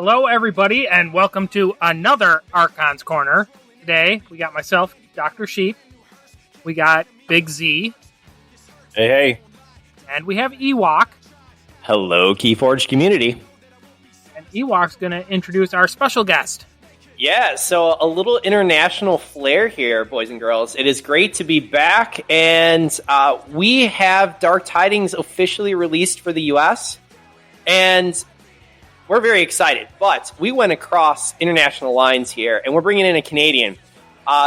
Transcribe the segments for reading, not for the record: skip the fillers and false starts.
Hello, everybody, and welcome to another Archons Corner. Today, we got myself, Dr. Sheep. We got Big Z. Hey. And we have Ewok. Hello, Keyforge community. And Ewok's going to introduce our special guest. Yeah, so a little international flair here, boys and girls. It is great to be back, and we have Dark Tidings officially released for the US, and we're very excited. But we went across international lines here, and we're bringing in a Canadian.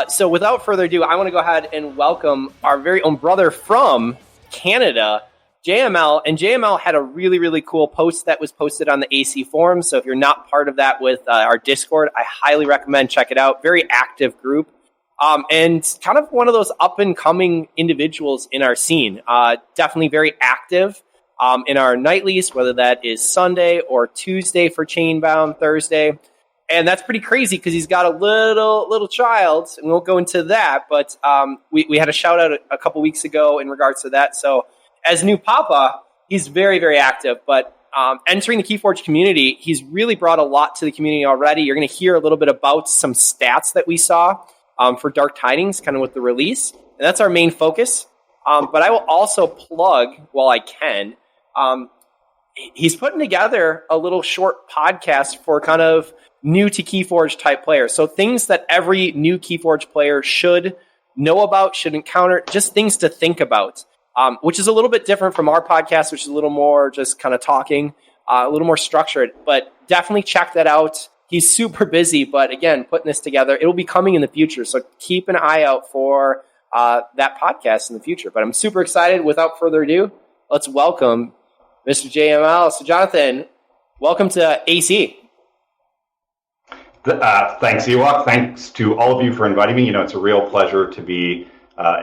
So without further ado, I want to go ahead and welcome our very own brother from Canada, JML, and JML had a really, really cool post that was posted on the AC forum. So if you're not part of that with our Discord, I highly recommend check it out. Very active group, and kind of one of those up and coming individuals in our scene. Definitely very active in our nightlies, whether that is Sunday or Tuesday for Chainbound, Thursday. And that's pretty crazy because he's got a little child, and we won't go into that. But we had a shout out a couple weeks ago in regards to that. So as new Papa, he's very, very active, but entering the Keyforge community, he's really brought a lot to the community already. You're going to hear a little bit about some stats that we saw for Dark Tidings, kind of with the release, and that's our main focus. But I will also plug, while I can, he's putting together a little short podcast for kind of new to Keyforge type players. So things that every new Keyforge player should know about, should encounter, just things to think about. Which is a little bit different from our podcast, which is a little more just kind of talking, a little more structured. But definitely check that out. He's super busy, but again, putting this together. It will be coming in the future, so keep an eye out for that podcast in the future. But I'm super excited. Without further ado, let's welcome Mr. JML. So Jonathan, welcome to AC. Thanks, Ewok. Thanks to all of you for inviting me. You know, it's a real pleasure to be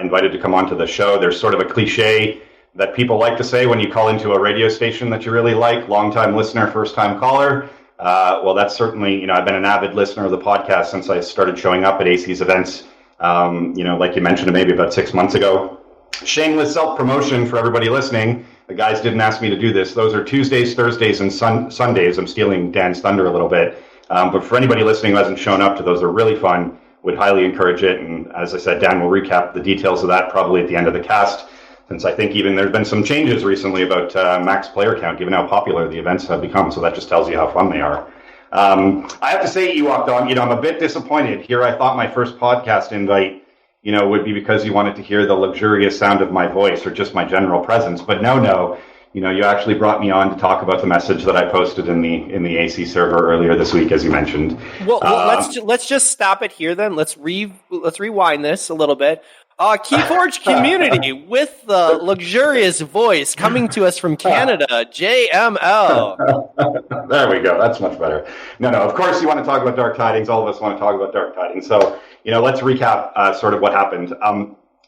invited to come onto the show. There's sort of a cliche that people like to say when you call into a radio station that you really like, long-time listener, first-time caller. Well, that's certainly, I've been an avid listener of the podcast since I started showing up at AC's events, like you mentioned, maybe about 6 months ago. Shameless self-promotion for everybody listening. The guys didn't ask me to do this. Those are Tuesdays, Thursdays, and Sundays. I'm stealing Dan's thunder a little bit. But for anybody listening who hasn't shown up to those, they're really fun. Would highly encourage it. And as I said, Dan will recap the details of that probably at the end of the cast, since I think even there's been some changes recently about max player count, given how popular the events have become. So that just tells you how fun they are. I have to say, Ewok, though, I'm a bit disappointed. Here I thought my first podcast invite, would be because you wanted to hear the luxurious sound of my voice or just my general presence. But no. You actually brought me on to talk about the message that I posted in the AC server earlier this week, as you mentioned. Well, let's just stop it here then. Let's rewind this a little bit. Keyforge community with the luxurious voice coming to us from Canada, JML. There we go. That's much better. No. Of course, you want to talk about Dark Tidings. All of us want to talk about Dark Tidings. So, let's recap sort of what happened.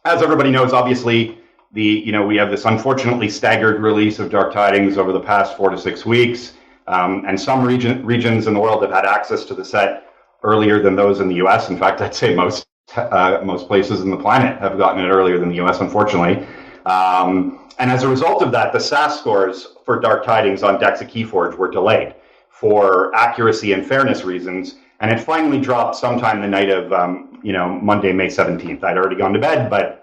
As everybody knows, obviously, we have this unfortunately staggered release of Dark Tidings over the past 4 to 6 weeks, and some regions in the world have had access to the set earlier than those in the US. In fact, I'd say most places in the planet have gotten it earlier than the US, unfortunately. And as a result of that, the SAS scores for Dark Tidings on Dexa Keyforge were delayed for accuracy and fairness reasons, and it finally dropped sometime the night of Monday, May 17th. I'd already gone to bed, but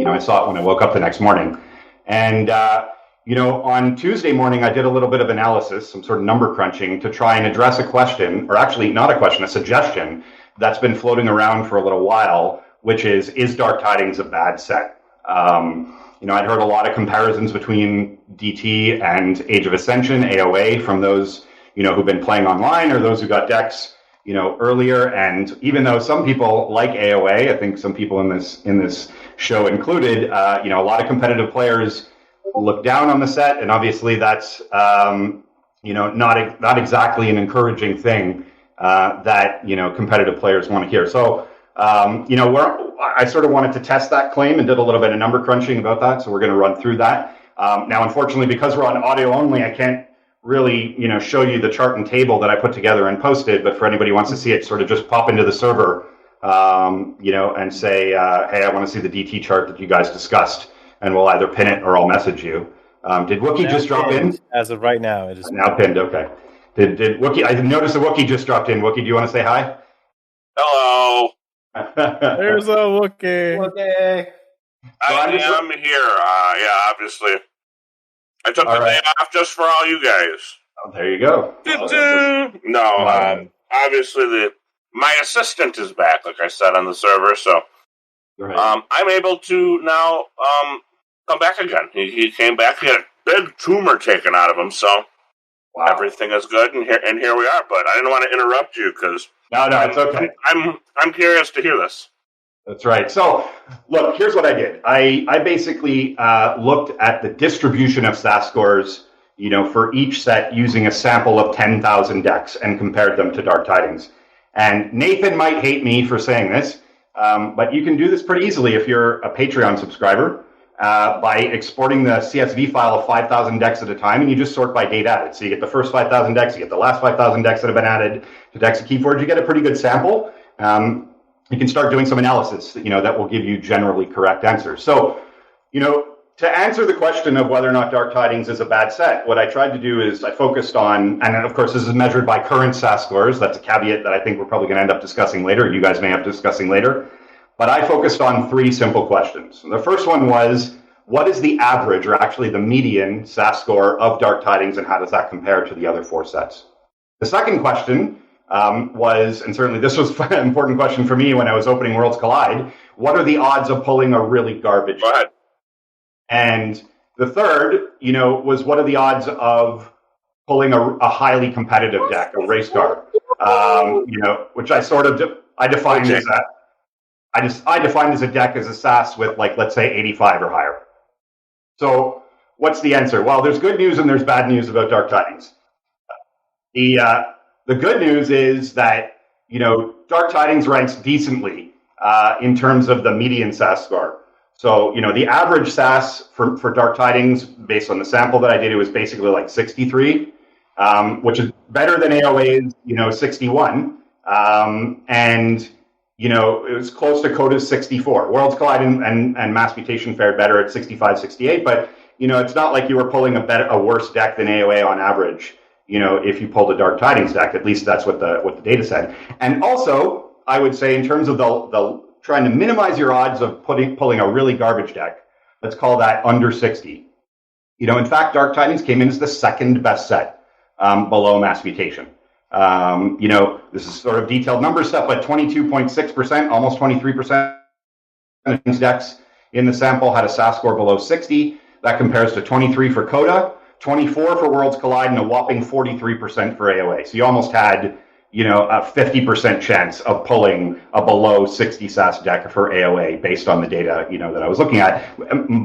I saw it when I woke up the next morning. And, on Tuesday morning, I did a little bit of analysis, some sort of number crunching to try and address a question, or actually not a question, a suggestion that's been floating around for a little while, which is Dark Tidings a bad set? I'd heard a lot of comparisons between DT and Age of Ascension, AOA, from those, who've been playing online or those who got decks, earlier. And even though some people like AOA, I think some people in this show included, a lot of competitive players look down on the set, and obviously that's not exactly an encouraging thing that competitive players want to hear. So I sort of wanted to test that claim and did a little bit of number crunching about that. So we're going to run through that. Now, unfortunately, because we're on audio only, I can't really show you the chart and table that I put together and posted. But for anybody who wants to see it, sort of just pop into the server. And say, hey, I want to see the DT chart that you guys discussed, and we'll either pin it or I'll message you. Did WOOKIE just drop in? As of right now, it is now pinned. Okay. Did Wookie? I noticed the Wookie just dropped in. Wookie, do you want to say hi? Hello. There's a Wookiee. Okay. I am here. Obviously. I took the day off just for all you guys. Oh, there you go. Obviously my assistant is back, like I said, on the server, so I'm able to now come back again. He came back. He had a big tumor taken out of him, so everything is good, and here we are. But I didn't want to interrupt you because no, it's okay. I'm curious to hear this. That's right. So, look, here's what I did. I basically looked at the distribution of SAS scores, for each set using a sample of 10,000 decks and compared them to Dark Tidings. And Nathan might hate me for saying this, but you can do this pretty easily if you're a Patreon subscriber by exporting the CSV file of 5,000 decks at a time, and you just sort by date added. So you get the first 5,000 decks, you get the last 5,000 decks that have been added to decks of Keyforge. You get a pretty good sample. You can start doing some analysis, that will give you generally correct answers. So, to answer the question of whether or not Dark Tidings is a bad set, what I tried to do is I focused on, and of course this is measured by current SAS scores. That's a caveat that I think we're probably going to end up discussing later. You guys may have discussing later. But I focused on 3 simple questions. The first one was, what is the average, or actually the median SAS score of Dark Tidings, and how does that compare to the other 4 sets? The second question was, and certainly this was an important question for me when I was opening Worlds Collide, what are the odds of pulling a really garbage deck? And the third, was what are the odds of pulling a highly competitive deck, a race car, which I defined as that. I defined as a deck as a SAS with, let's say 85 or higher. So what's the answer? Well, there's good news and there's bad news about Dark Tidings. The good news is that, Dark Tidings ranks decently in terms of the median SAS score. So, the average SAS for Dark Tidings, based on the sample that I did, it was basically 63, which is better than AOA's, 61. And, it was close to Coda's 64. Worlds Collide and Mass Mutation fared better at 65, 68. But, it's not like you were pulling a worse deck than AOA on average, if you pulled a Dark Tidings deck. At least that's what the data said. And also, I would say in terms of the trying to minimize your odds of pulling a really garbage deck, let's call that under 60. In fact, Dark Tidings came in as the second best set below Mass Mutation. This is sort of detailed number stuff, but 22.6%, almost 23% of decks in the sample had a SAS score below 60. That compares to 23 for Coda, 24 for Worlds Collide, and a whopping 43% for AOA. So you almost had a 50% chance of pulling a below 60 SAS deck for AOA based on the data, that I was looking at.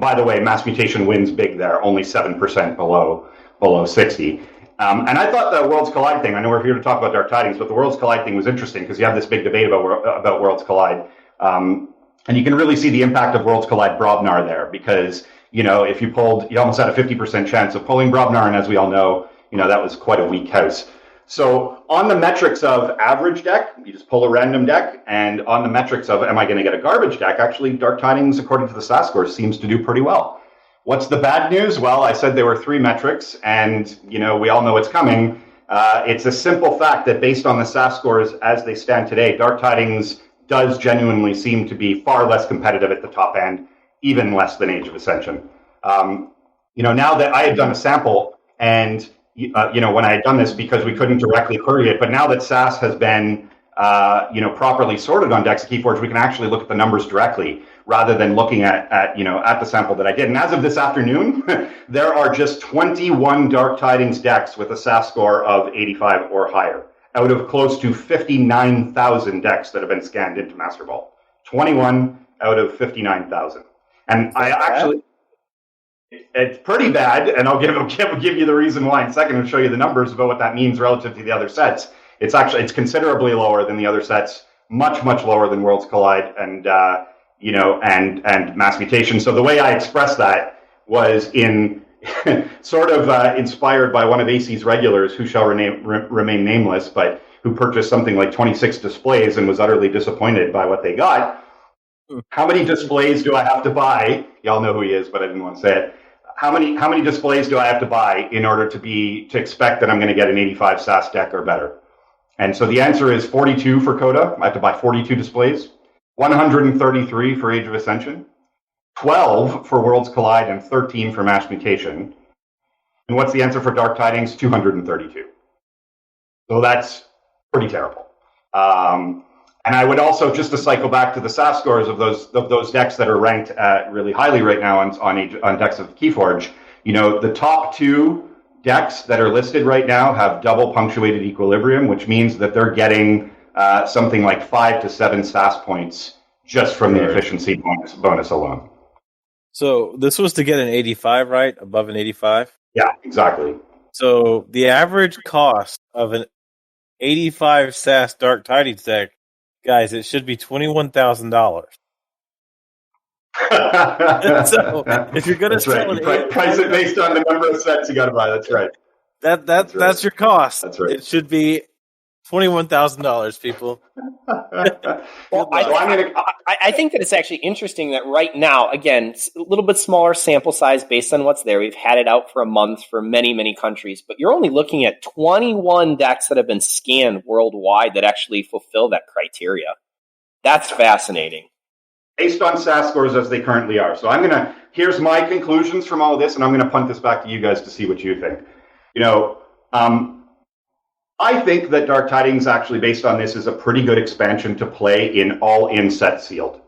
By the way, Mass Mutation wins big there, only 7% below 60. And I thought the Worlds Collide thing, I know we're here to talk about Dark Tidings, but the Worlds Collide thing was interesting because you have this big debate about Worlds Collide. And you can really see the impact of Worlds Collide Brobnar there because, if you almost had a 50% chance of pulling Brobnar, and as we all know, that was quite a weak house. So on the metrics of average deck, you just pull a random deck, and on the metrics of am I going to get a garbage deck, actually Dark Tidings, according to the SAS scores, seems to do pretty well. What's the bad news? Well, I said there were 3 metrics, and we all know it's coming. It's a simple fact that based on the SAS scores as they stand today, Dark Tidings does genuinely seem to be far less competitive at the top end, even less than Age of Ascension. Now that I had done a sample, and when I had done this because we couldn't directly query it, but now that SAS has been, properly sorted on decks of Keyforge, we can actually look at the numbers directly rather than looking at the sample that I did. And as of this afternoon, there are just 21 Dark Tidings decks with a SAS score of 85 or higher out of close to 59,000 decks that have been scanned into Master Ball. 21 out of 59,000. And I actually... It's pretty bad, and I'll give you the reason why in a second and show you the numbers about what that means relative to the other sets. It's considerably lower than the other sets, much lower than Worlds Collide and Mass Mutation. So the way I expressed that was in sort of inspired by one of AC's regulars, who shall remain nameless, but who purchased something like 26 displays and was utterly disappointed by what they got. How many displays do I have to buy? Y'all know who he is, but I didn't want to say it. how many displays do I have to buy in order to expect that I'm going to get an 85 SAS deck or better? And so the answer is 42 for Coda. I have to buy 42 displays, 133 for Age of Ascension, 12 for Worlds Collide, and 13 for Mass Mutation. And what's the answer for Dark Tidings? 232. So that's pretty terrible. And I would also, just to cycle back to the SAS scores of those decks that are ranked really highly right now on decks of Keyforge, the top two decks that are listed right now have double punctuated equilibrium, which means that they're getting something like 5 to 7 SAS points just from the efficiency bonus alone. So this was to get an 85, right? Above an 85? Yeah, exactly. So the average cost of an 85 SAS Dark Tidings deck, guys, it should be $21,000. So if you're going to sell an price it based on the number of sets you got to buy. That's right. That's your cost. That's right. It should be $21,000, people. Well, I think that it's actually interesting that right now, again, it's a little bit smaller sample size based on what's there. We've had it out for a month for many, many countries, but you're only looking at 21 decks that have been scanned worldwide that actually fulfill that criteria. That's fascinating. Based on SAS scores as they currently are. So here's my conclusions from all of this, and I'm going to punt this back to you guys to see what you think. I think that Dark Tidings, actually, based on this, is a pretty good expansion to play in all-in set sealed.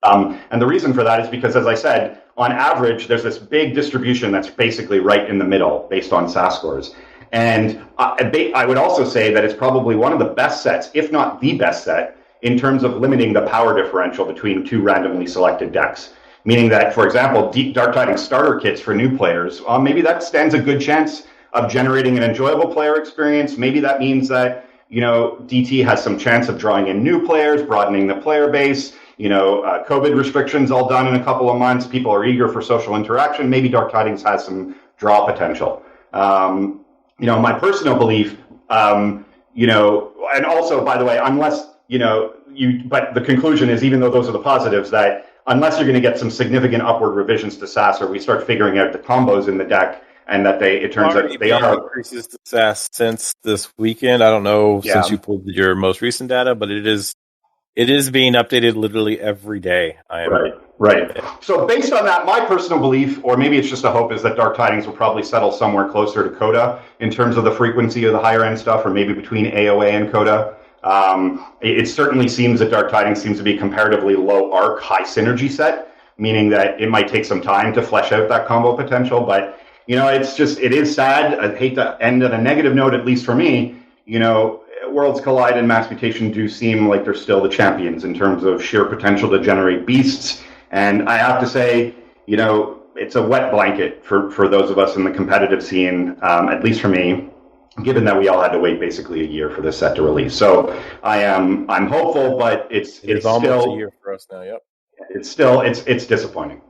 And the reason for that is because, as I said, on average, there's this big distribution that's basically right in the middle based on SAS scores. And I would also say that it's probably one of the best sets, if not the best set, in terms of limiting the power differential between two randomly selected decks. Meaning that, for example, Dark Tidings starter kits for new players, maybe that stands a good chance of generating an enjoyable player experience. Maybe that means that, DT has some chance of drawing in new players, broadening the player base. COVID restrictions all done in a couple of months. People are eager for social interaction. Maybe Dark Tidings has some draw potential. My personal belief, and also, by the way, unless, but the conclusion is, even though those are the positives, that unless you're going to get some significant upward revisions to SAS, or we start figuring out the combos in the deck, and that it turns out they are increases to SAS since this weekend. I don't know since you pulled your most recent data, but it is being updated literally every day. Right. So based on that, my personal belief, or maybe it's just a hope, is that Dark Tidings will probably settle somewhere closer to Coda in terms of the frequency of the higher end stuff, or maybe between AOA and Coda. It certainly seems that Dark Tidings seems to be comparatively low arc, high synergy set, meaning that it might take some time to flesh out that combo potential, but it is sad. I hate to end on a negative note, at least for me. Worlds Collide and Mass Mutation do seem like they're still the champions in terms of sheer potential to generate beasts. And I have to say, it's a wet blanket for those of us in the competitive scene, at least for me, given that we all had to wait basically a year for this set to release. So I'm hopeful, but it's almost still a year for us now. Yep. It's disappointing.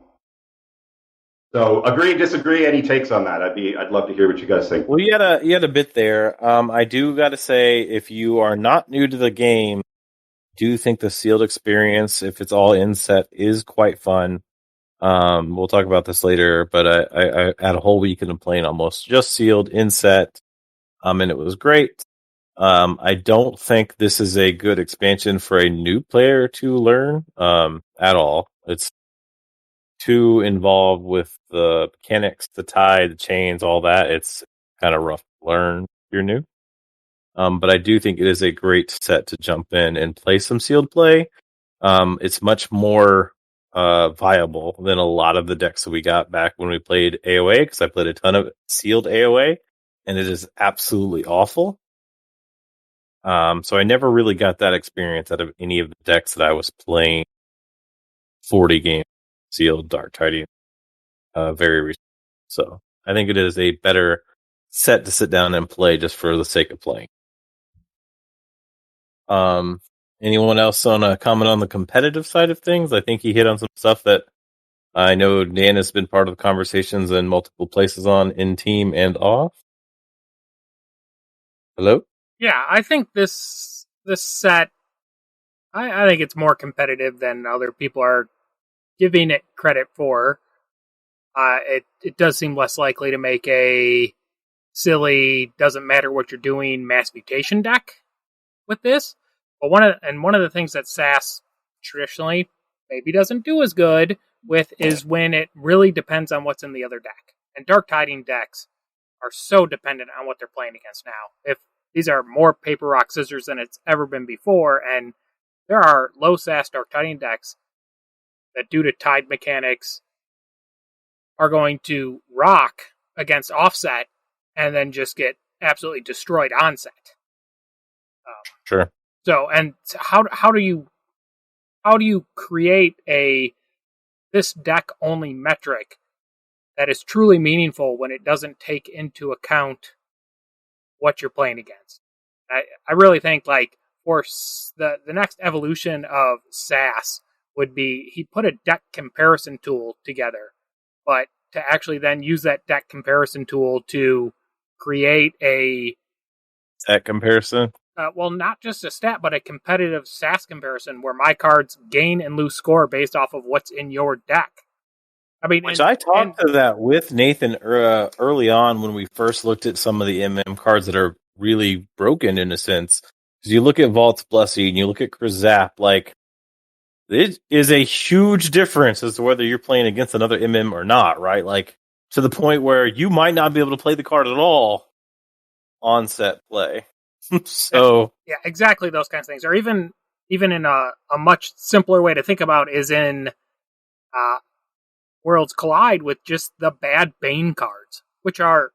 So agree, disagree, any takes on that? I'd love to hear what you guys think. Well, you had a bit there. I do got to say, if you are not new to the game, I do think the sealed experience, if it's all in set, is quite fun. We'll talk about this later, but I had a whole weekend of playing almost just sealed in set, and it was great. I don't think this is a good expansion for a new player to learn at all. It's too involved with the mechanics, the tie, the chains, all that. It's kind of rough to learn if you're new. But I do think it is a great set to jump in and play some sealed play. It's much more viable than a lot of the decks that we got back when we played AOA, because I played a ton of sealed AOA, and it is absolutely awful. So I never really got that experience out of any of the decks that I was playing 40 games sealed Dark Tidings very recently. So I think it is a better set to sit down and play just for the sake of playing. Anyone else on a comment on the competitive side of things? I think he hit on some stuff that I know Dan has been part of the conversations in multiple places on, in team and off. Hello? Yeah, I think this set, I think it's more competitive than other people are giving it credit for. it does seem less likely to make a silly, doesn't matter what you're doing, mass mutation deck with this. But one of the things that SAS traditionally maybe doesn't do as good with is when it really depends on what's in the other deck. And Dark Tiding decks are so dependent on what they're playing against now. If these are more paper, rock, scissors than it's ever been before, and there are low SAS Dark Tiding decks that, due to tide mechanics, are going to rock against offset and then just get absolutely destroyed onset. Sure. So, and how do you create this deck only metric that is truly meaningful when it doesn't take into account what you're playing against? I really think, like, for the next evolution of SAS would be he put a deck comparison tool together, but to actually then use that deck comparison tool to create a stat comparison. Well, not just a stat, but a competitive SAS comparison where my cards gain and lose score based off of what's in your deck. I mean, I talked to that with Nathan early on when we first looked at some of the MM cards that are really broken in a sense. Because you look at Vault's Blessing, you look at Krizap, like, it is a huge difference as to whether you're playing against another MM or not, right? Like, to the point where you might not be able to play the card at all on set play. So yeah, exactly those kinds of things. Or even in a much simpler way to think about is in Worlds Collide with just the bad Bane cards, which are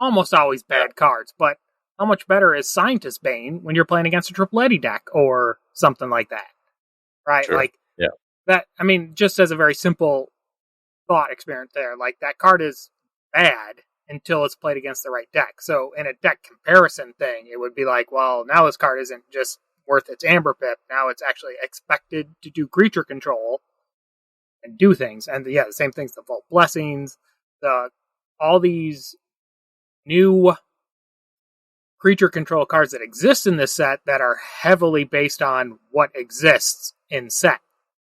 almost always bad cards. But how much better is Scientist Bane when you're playing against a Tripletti deck or something like that? Right? Sure. Like, yeah. That, I mean, just as a very simple thought experiment there, like, that card is bad until it's played against the right deck. So in a deck comparison thing, it would be like, well, now this card isn't just worth its Amber Pip. Now it's actually expected to do creature control and do things. And yeah, the same things, the Vault Blessings, all these new creature control cards that exist in this set that are heavily based on what exists in set,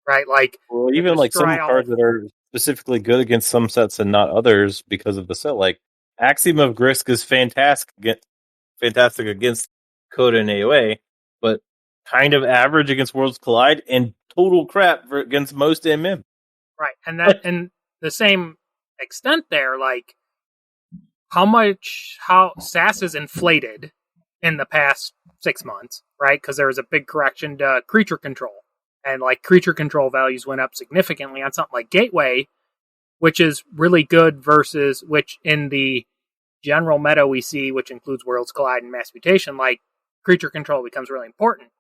right? Like, well, even like some cards that are specifically good against some sets and not others because of the set, like Axiom of Grisk is fantastic against Coda and AOA, but kind of average against Worlds Collide and total crap against most MM. Right, and that in the same extent there, like, how SAS is inflated in the past 6 months, right? Because there was a big correction to creature control, and like creature control values went up significantly on something like Gateway, which is really good versus which in the general meta we see, which includes Worlds Collide and Mass Mutation, like, creature control becomes really important.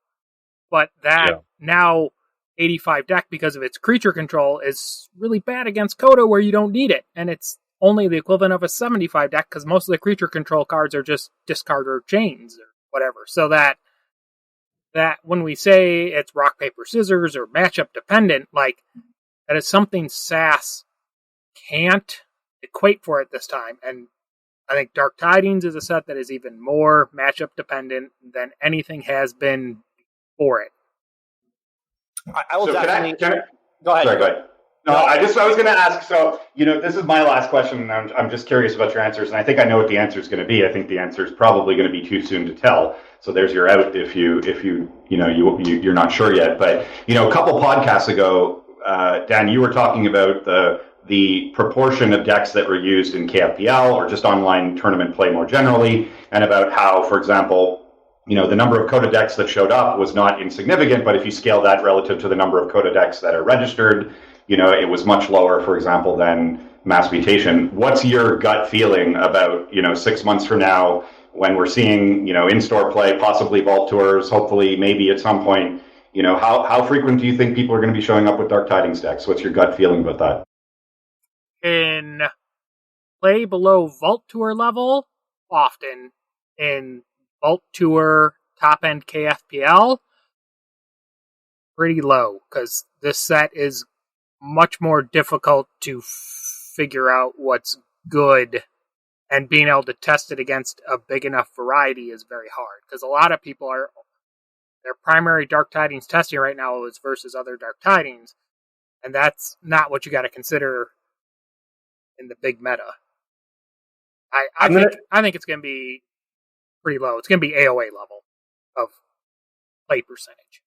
But that now 85 deck, because of its creature control, is really bad against Coda where you don't need it. And it's only the equivalent of a 75 deck because most of the creature control cards are just discard or chains or whatever. So that when we say it's rock, paper, scissors or matchup dependent, like, that is something SAS can't equate for it this time. And I think Dark Tidings is a set that is even more matchup dependent than anything has been for it. I will definitely. Go ahead. Sorry, go ahead. No, I was going to ask. So, this is my last question, and I'm just curious about your answers. And I think I know what the answer is going to be. I think the answer is probably going to be too soon to tell. So there's your out if you're not sure yet. But a couple podcasts ago, Dan, you were talking about the proportion of decks that were used in KFPL or just online tournament play more generally, and about how, for example, the number of Coda decks that showed up was not insignificant, but if you scale that relative to the number of Coda decks that are registered, it was much lower, for example, than Mass Mutation. What's your gut feeling about, 6 months from now when we're seeing, in-store play, possibly Vault Tours, hopefully maybe at some point, how frequent do you think people are going to be showing up with Dark Tidings decks? What's your gut feeling about that? In play below Vault Tour level, often. In Vault Tour top-end KFPL, pretty low, because this set is much more difficult to figure out what's good, and being able to test it against a big enough variety is very hard, because a lot of people their primary Dark Tidings testing right now is versus other Dark Tidings, and that's not what you got to consider in the big meta. I think it's going to be pretty low. It's going to be AOA level of play percentage.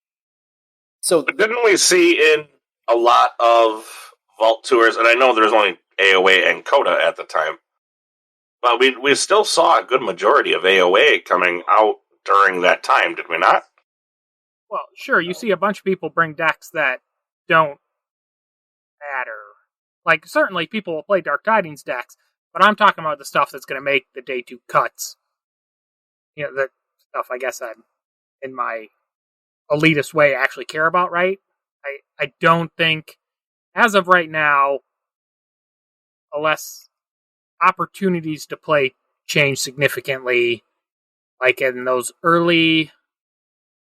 So didn't we see in a lot of Vault tours, and I know there's only AOA and Coda at the time, but we still saw a good majority of AOA coming out during that time, did we not? Well, sure, you see a bunch of people bring decks that don't matter. Like, certainly people will play Dark Tidings decks, but I'm talking about the stuff that's going to make the day 2 cuts. You know, the stuff I guess I'm, in my elitist way, actually care about, right? I don't think, as of right now, unless opportunities to play change significantly, like in those early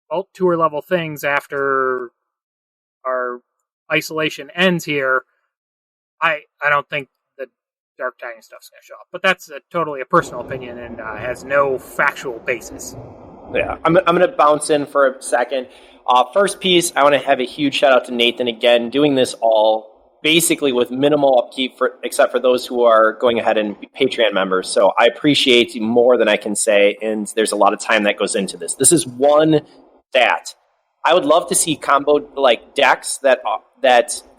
Vault Tour level things after our isolation ends here, I don't think the Dark Tidings stuff's going to show up. But that's totally a personal opinion and has no factual basis. Yeah, I'm going to bounce in for a second. First piece, I want to have a huge shout out to Nathan again, doing this all basically with minimal upkeep, except for those who are going ahead and be Patreon members. So I appreciate you more than I can say, and there's a lot of time that goes into this. This is one that I would love to see combo like decks that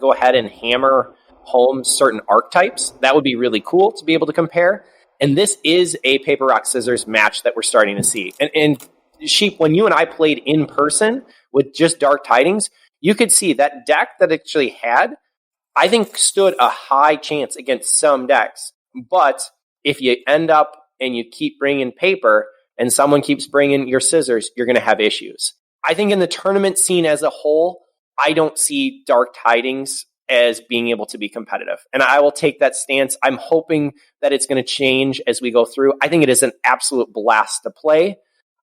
go ahead and hammer home certain archetypes. That would be really cool to be able to compare. And this is a paper, rock, scissors match that we're starting to see. And Sheep, when you and I played in person with just Dark Tidings, you could see that deck that actually had, I think, stood a high chance against some decks. But if you end up and you keep bringing paper and someone keeps bringing your scissors, you're going to have issues. I think in the tournament scene as a whole, I don't see Dark Tidings as being able to be competitive. And I will take that stance. I'm hoping that it's going to change as we go through. I think it is an absolute blast to play.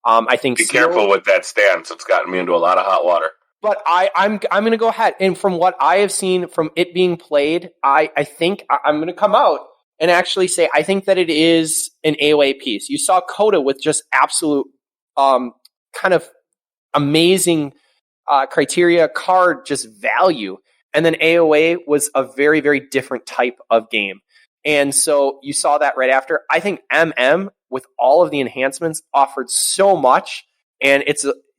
I think be careful with that stance. It's gotten me into a lot of hot water. But I'm going to go ahead. And from what I have seen from it being played, I think I'm going to come out and actually say I think that it is an AOA piece. You saw Coda with just absolute kind of amazing criteria card, just value. And then AOA was a very, very different type of game. And so you saw that right after. I think MM, with all of the enhancements, offered so much. And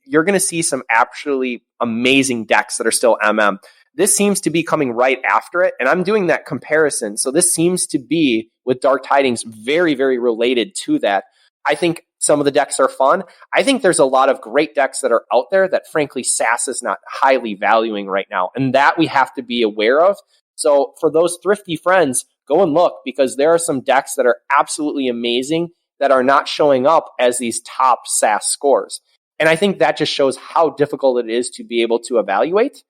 you're going to see some actually amazing decks that are still MM. This seems to be coming right after it. And I'm doing that comparison. So this seems to be, with Dark Tidings, very, very related to that. I think some of the decks are fun. I think there's a lot of great decks that are out there that, frankly, SAS is not highly valuing right now. And that we have to be aware of. So for those thrifty friends, go and look, because there are some decks that are absolutely amazing that are not showing up as these top SAS scores. And I think that just shows how difficult it is to be able to evaluate.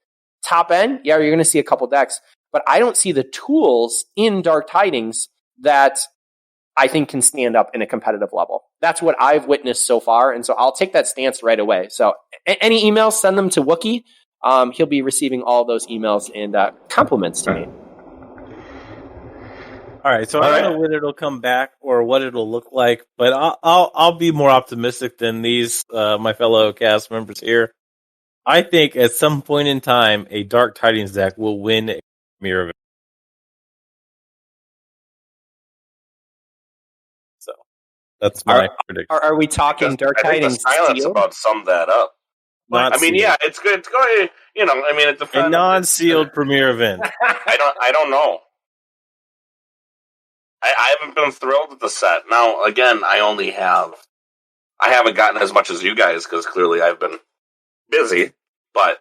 Top end, yeah, you're going to see a couple decks, but I don't see the tools in Dark Tidings that I think can stand up in a competitive level. That's what I've witnessed so far, and so I'll take that stance right away. So any emails, send them to WOOKIE. He'll be receiving all those emails and compliments to me. All right, so I don't know when it'll come back or what it'll look like, but I'll be more optimistic than these my fellow cast members here. I think at some point in time, a Dark Tidings deck will win a Premier event. So that's my prediction. Are we talking Dark Tidings? The silence about sum that up. Not I mean, sealed. yeah, it's good. It's going. You know, I mean, it depends. A non-sealed Premier event. I don't know. I haven't been thrilled with the set. Now, again, I haven't gotten as much as you guys because clearly I've been busy, but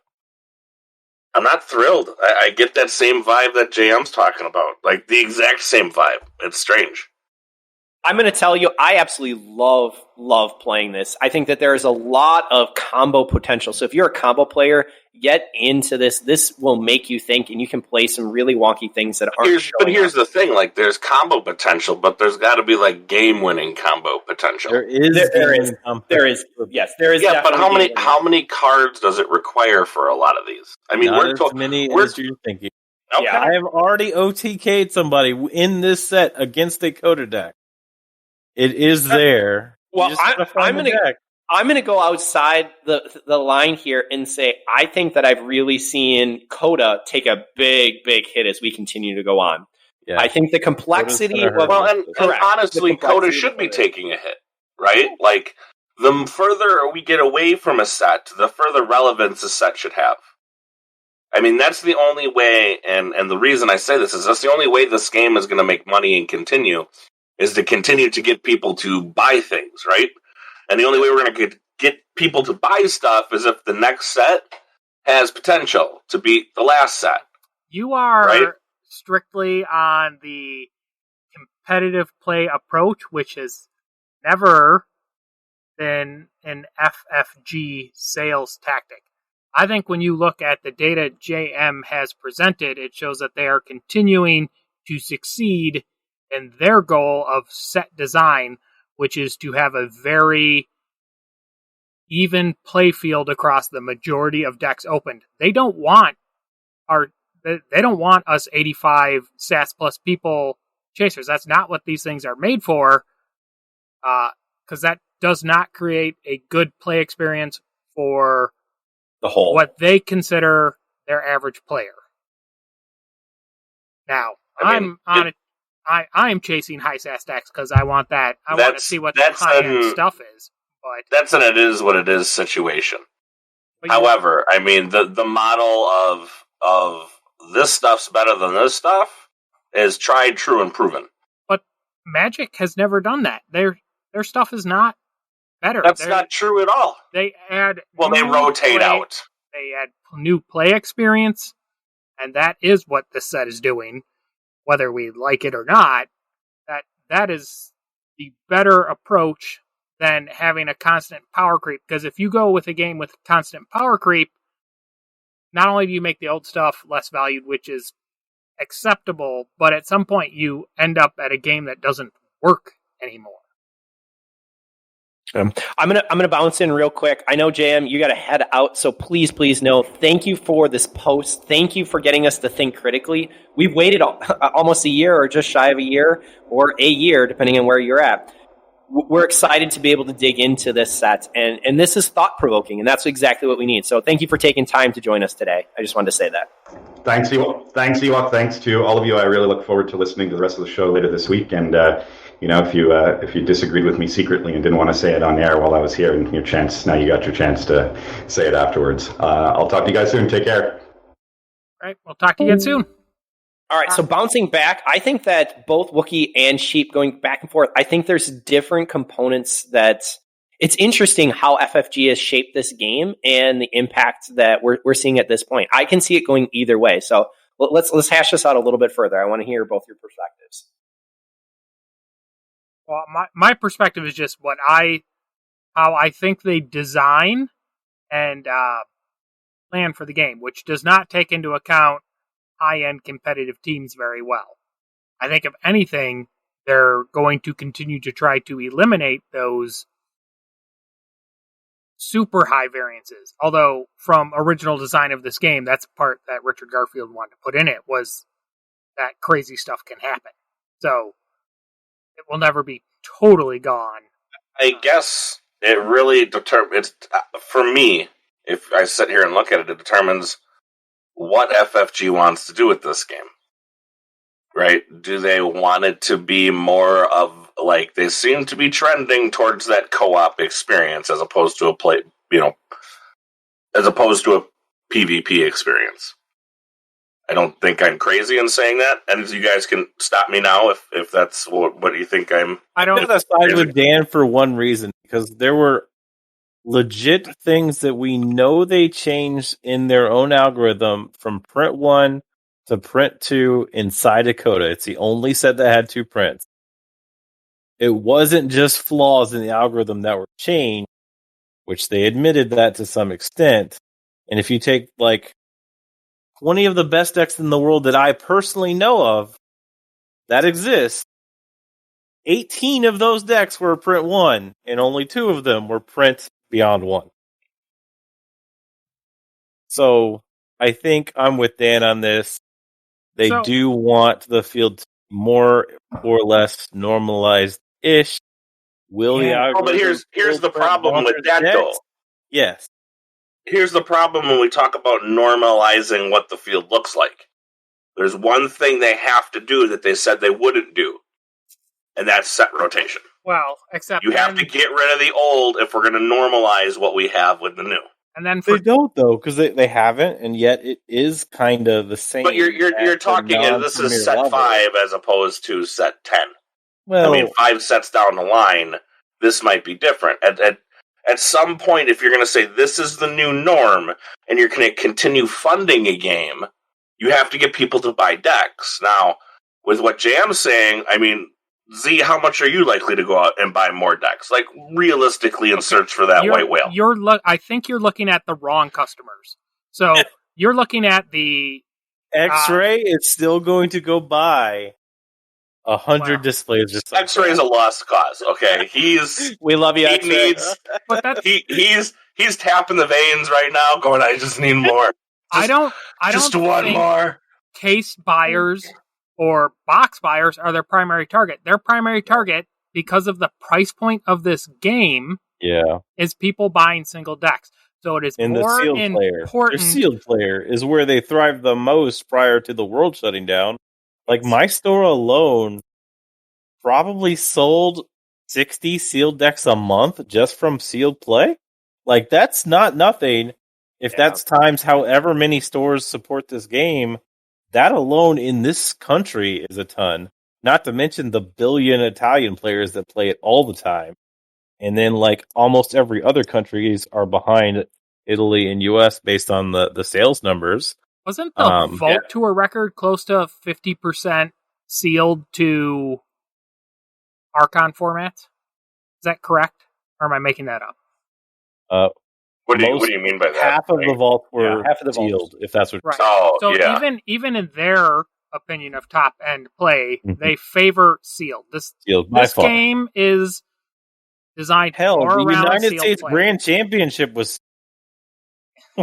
I'm not thrilled. I get that same vibe that JM's talking about, like the exact same vibe. It's strange. I'm going to tell you, I absolutely love playing this. I think that there is a lot of combo potential. So if you're a combo player, get into this. This will make you think, and you can play some really wonky things that aren't. But here's the thing: like, there's combo potential, but there's got to be like game-winning combo potential. There is. Yes, there is. Yeah, but how many cards does it require for a lot of these? I mean, Not as many as you're thinking. Okay. Yeah, I have already OTK'd somebody in this set against a Coda deck. It is there. Well, I'm going to go outside the line here and say I think that I've really seen Coda take a big hit as we continue to go on. Yeah. I think the complexity. And honestly, Coda should be taking a hit, right? Like, the further we get away from a set, the further relevance a set should have. I mean, that's the only way, and the reason I say this is that's the only way this game is going to make money and continue, is to continue to get people to buy things, right? And the only way we're going to get people to buy stuff is if the next set has potential to beat the last set. You are right? Strictly on the competitive play approach, which has never been an FFG sales tactic. I think when you look at the data JM has presented, it shows that they are continuing to succeed in their goal of set design, which is to have a very even play field across the majority of decks opened. They don't want us 85 stats plus people chasers. That's not what these things are made for, because that does not create a good play experience for the whole what they consider their average player. Now, I'm chasing high stats decks because I want that. I want to see what the high-end stuff is. But that's an it is what it is situation. However, I mean, the model of this stuff's better than this stuff is tried, true, and proven. But Magic has never done that. Their stuff is not better. That's not true at all. They add they rotate out. They add new play experience, and that is what this set is doing, whether we like it or not. That is the better approach than having a constant power creep. Because if you go with a game with constant power creep, not only do you make the old stuff less valued, which is acceptable, but at some point you end up at a game that doesn't work anymore. I'm gonna bounce in real quick. I know, JM, you got to head out, so please know. Thank you for this post. Thank you for getting us to think critically. We've waited almost a year, or just shy of a year, or a year, depending on where you're at. We're excited to be able to dig into this set, and this is thought-provoking, and that's exactly what we need. So thank you for taking time to join us today. I just wanted to say that. Thanks, Ewok. Thanks to all of you. I really look forward to listening to the rest of the show later this week. And if you disagreed with me secretly and didn't want to say it on air while I was here, and now you got your chance to say it afterwards. I'll talk to you guys soon. Take care. All right, we'll talk to you again soon. All right, so bouncing back, I think that both Wookiee and Sheep going back and forth, I think there's different components that it's interesting how FFG has shaped this game and the impact that we're seeing at this point. I can see it going either way. So let's hash this out a little bit further. I want to hear both your perspectives. Well, my perspective is just how I think they design and plan for the game, which does not take into account high-end competitive teams very well. I think if anything, they're going to continue to try to eliminate those super high variances. Although, from original design of this game, that's the part that Richard Garfield wanted to put in it, was that crazy stuff can happen. So, it will never be totally gone. I guess it really determines, for me, if I sit here and look at it, it determines what FFG wants to do with this game. Right? Do they want it to be more of, like, they seem to be trending towards that co-op experience as opposed to a PvP experience. I don't think I'm crazy in saying that, and you guys can stop me now if that's what you think I'm. I don't side with Dan for one reason, because there were legit things that we know they changed in their own algorithm from print 1 to print 2 inside Dakota. It's the only set that had 2 prints. It wasn't just flaws in the algorithm that were changed, which they admitted that to some extent. And if you take, 20 of the best decks in the world that I personally know of that exist, 18 of those decks were print 1, and only 2 of them were print beyond 1. So I think I'm with Dan on this. They do want the field more or less normalized-ish. But here's the problem with that, though. Yes. Here's the problem when we talk about normalizing what the field looks like. there's one thing they have to do that they said they wouldn't do, and that's set rotation. Well, except you have to get rid of the old if we're going to normalize what we have with the new. And then they don't though, because they haven't, and yet it is kind of the same. But you're talking this is set level. 5 as opposed to set 10. Well, I mean, 5 sets down the line, this might be different. At some point, if you're going to say this is the new norm, and you're going to continue funding a game, you have to get people to buy decks. Now, with what Jam's saying, I mean, Z, how much are you likely to go out and buy more decks? Like, realistically, and search for that white whale. I think you're looking at the wrong customers. So, you're looking at the... X-Ray is still going to go buy 100 displays. Just like X-Ray is a lost cause, okay? We love you, X-Ray. He's tapping the veins right now, going, I just need more. I don't one think more. Case buyers or box buyers are their primary target. Their primary target, because of the price point of this game, is people buying single decks. So it is more important. Their sealed player is where they thrive the most prior to the world shutting down. Like, my store alone probably sold 60 sealed decks a month just from sealed play. Like, that's not nothing. If that's times however many stores support this game, that alone in this country is a ton. Not to mention the billion Italian players that play it all the time. And then, like, almost every other countries are behind Italy and US based on the sales numbers. Wasn't the Vault Tour record close to 50% sealed to Archon formats? Is that correct? Or am I making that up? What do you mean by that? Half of the Vault were sealed, if that's what you're saying. Even in their opinion of top-end play, they favor sealed. This game is designed more the around United States play. Grand Championship was